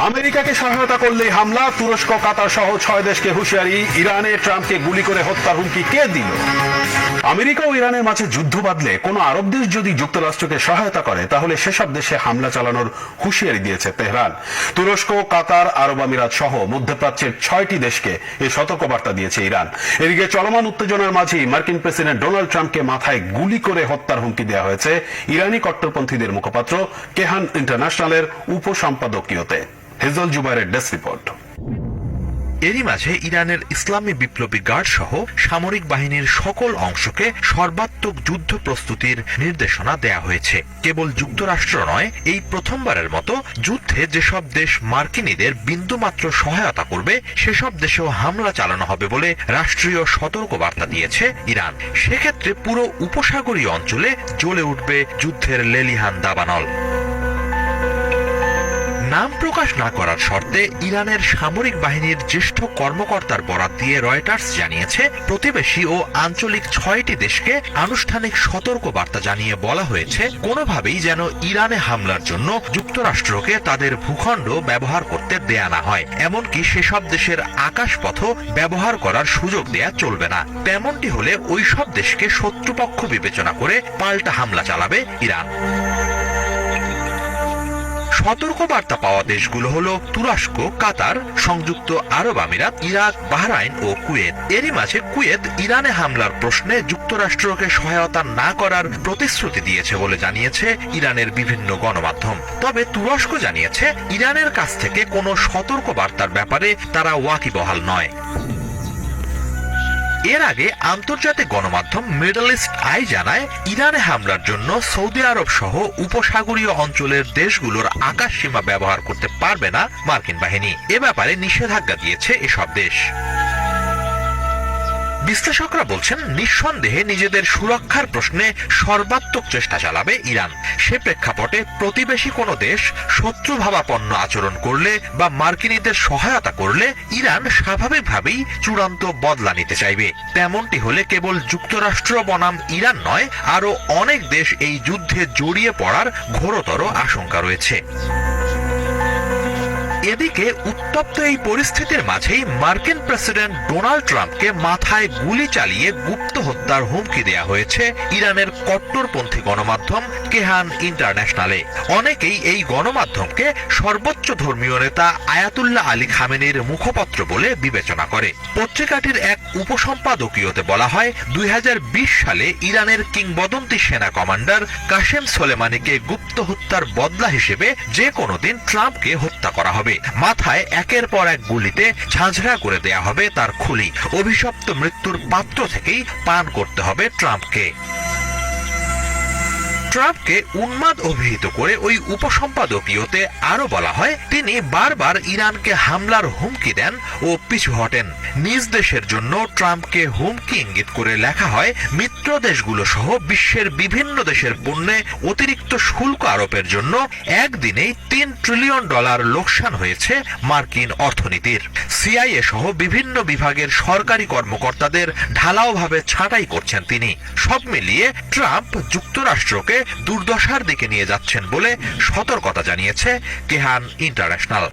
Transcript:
আমেরিকাকে সহায়তা করলেই হামলা, তুরস্ক কাতার সহ 6 দেশকে হুঁশিয়ারি। ইরানে ট্রাম্পকে গুলি করে হত্যার হুমকি কে দিল? আমেরিকা ও ইরানের মাঝে যুদ্ধ বাঁধলে কোনো আরব দেশ যদি যুক্তরাষ্ট্রকে সহায়তা করে তাহলে সেসব দেশে হামলা চালানোর হুঁশিয়ারি দিয়েছে তেহরান। তুরস্ক, কাতার, আরব আমিরাত সহ মধ্যপ্রাচ্যের 6টি দেশকে এই সতর্কবার্তা দিয়েছে ইরান। এদিকে চলমান উত্তেজনার মাঝেই মার্কিন প্রেসিডেন্ট ডোনাল্ড ট্রাম্পকে মাথায় গুলি করে হত্যার হুমকি দেওয়া হয়েছে ইরানি কট্টরপন্থীদের মুখপাত্র কেহান ইন্টারন্যাশনালের উপসম্পাদকীয়তে। হেজল জুবাইরের ডেস্ক রিপোর্ট। এরই মাঝে ইরানের ইসলামী বিপ্লবী গার্ড সহ সামরিক বাহিনীর সকল অংশকে সর্বাত্মক যুদ্ধ প্রস্তুতির নির্দেশনা দেয়া হয়েছে। কেবল যুক্তরাষ্ট্র নয়, এই প্রথমবারের মতো যুদ্ধে যেসব দেশ মার্কিনীদের বিন্দুমাত্র সহায়তা করবে সেসব দেশেও হামলা চালানো হবে বলে রাষ্ট্রীয় সতর্কবার্তা দিয়েছে ইরান। সেক্ষেত্রে পুরো উপসাগরীয় অঞ্চলে জ্বলে উঠবে যুদ্ধের লেলিহান দাবানল। নাম প্রকাশ না করার শর্তে ইরানের সামরিক বাহিনীর জ্যেষ্ঠ কর্মকর্তার বরাত দিয়ে রয়টার্স জানিয়েছে, প্রতিবেশী ও আঞ্চলিক 6টি দেশকে আনুষ্ঠানিক সতর্কবার্তা জানিয়ে বলা হয়েছে কোনোভাবেই যেন ইরানে হামলার জন্য যুক্তরাষ্ট্রকে তাদের ভূখণ্ড ব্যবহার করতে দেয়া না হয়। এমনকি সেসব দেশের আকাশপথও ব্যবহার করার সুযোগ দেয়া চলবে না। তেমনটি হলে ওই সব দেশকে শত্রুপক্ষ বিবেচনা করে পাল্টা হামলা চালাবে ইরান। সতর্কবার্তা পাওয়া দেশগুলো হলো তুরস্ক, কাতার, সংযুক্ত আরব আমিরাত, ইরাক, বাহরাইন ও কুয়েত। এরই মাঝে কুয়েত ইরানে হামলার প্রশ্নে যুক্তরাষ্ট্রকে সহায়তা না করার প্রতিশ্রুতি দিয়েছে বলে জানিয়েছে ইরানের বিভিন্ন গণমাধ্যম। তবে তুরস্ক জানিয়েছে ইরানের কাছ থেকে কোনো সতর্কবার্তার ব্যাপারে তারা ওয়াকিবহাল নয়। এর আগে আন্তর্জাতিক গণমাধ্যম মিডল ইস্ট আই জানায়, ইরানে হামলার জন্য সৌদি আরব সহ উপসাগরীয় অঞ্চলের দেশগুলোর আকাশ সীমা ব্যবহার করতে পারবে না মার্কিন বাহিনী। এ ব্যাপারে নিষেধাজ্ঞা দিয়েছে এসব দেশ। বিশ্লেষকরা বলছেন, নিঃসন্দেহে নিজেদের সুরক্ষার প্রশ্নে সর্বাত্মক চেষ্টা চালাবে ইরান। সে প্রেক্ষাপটে প্রতিবেশী কোনো দেশ শত্রুভাবাপন্ন আচরণ করলে বা মার্কিনীদের সহায়তা করলে ইরান স্বাভাবিকভাবেই চূড়ান্ত বদলা নিতে চাইবে। তেমনটি হলে কেবল যুক্তরাষ্ট্র বনাম ইরান নয়, আরও অনেক দেশ এই যুদ্ধে জড়িয়ে পড়ার ঘোরতর আশঙ্কা রয়েছে। এদিকে উত্তপ্ত এই পরিস্থিতির মাঝেই মার্কিন প্রেসিডেন্ট ডোনাল্ড ট্রাম্পকে মাথায় গুলি চালিয়ে গুপ্ত হত্যার হুমকি দেয়া হয়েছে ইরানের কট্টরপন্থী গণমাধ্যম কেহান ইন্টারন্যাশনালে। অনেকেই এই গণমাধ্যমকে সর্বোচ্চ ধর্মীয় নেতা আয়াতুল্লাহ আলী খামেনির মুখপত্র বলে বিবেচনা করে। পত্রিকাটির এক উপসম্পাদকীয়তে বলা হয়, 2020 সালে ইরানের কিংবদন্তি সেনা কমান্ডার কাশেম সোলেমানিকে গুপ্ত হত্যার বদলা হিসেবে যে কোনো দিন ট্রাম্পকে হত্যা করা হবে। মাথায় একের পর এক গুলিতে ঝাঁঝরা করে দেয়া হবে তার খুলি। অভিশপ্ত মৃত্যুর পাত্র থেকেই পান করতে হবে ট্রাম্পকে। ট্রাম্পকে উন্মাদ অভিহিত করে ওই উপসম্পাদকীয়তে আরো বলা হয়, তিনি বারবার ইরানকে হামলার হুমকি দেন ও পিছু হটেন। নিজ দেশের জন্য ট্রাম্পকে হুমকি ইঙ্গিত করে লেখা হয়, মিত্র দেশগুলো সহ বিশ্বের বিভিন্ন দেশের পণ্যে অতিরিক্ত শুল্ক আরোপের জন্য একদিনেই $3 ট্রিলিয়ন লোকসান হয়েছে মার্কিন অর্থনীতির। সিআইএ সহ বিভিন্ন বিভাগের সরকারি কর্মকর্তাদের ঢালাওভাবে ছাঁটাই করছেন তিনি। সব মিলিয়ে ট্রাম্প যুক্তরাষ্ট্রকে দুর্দশার দিকে নিয়ে যাচ্ছেন বলে সতর্কতা জানিয়েছে কেহান ইন্টারন্যাশনাল।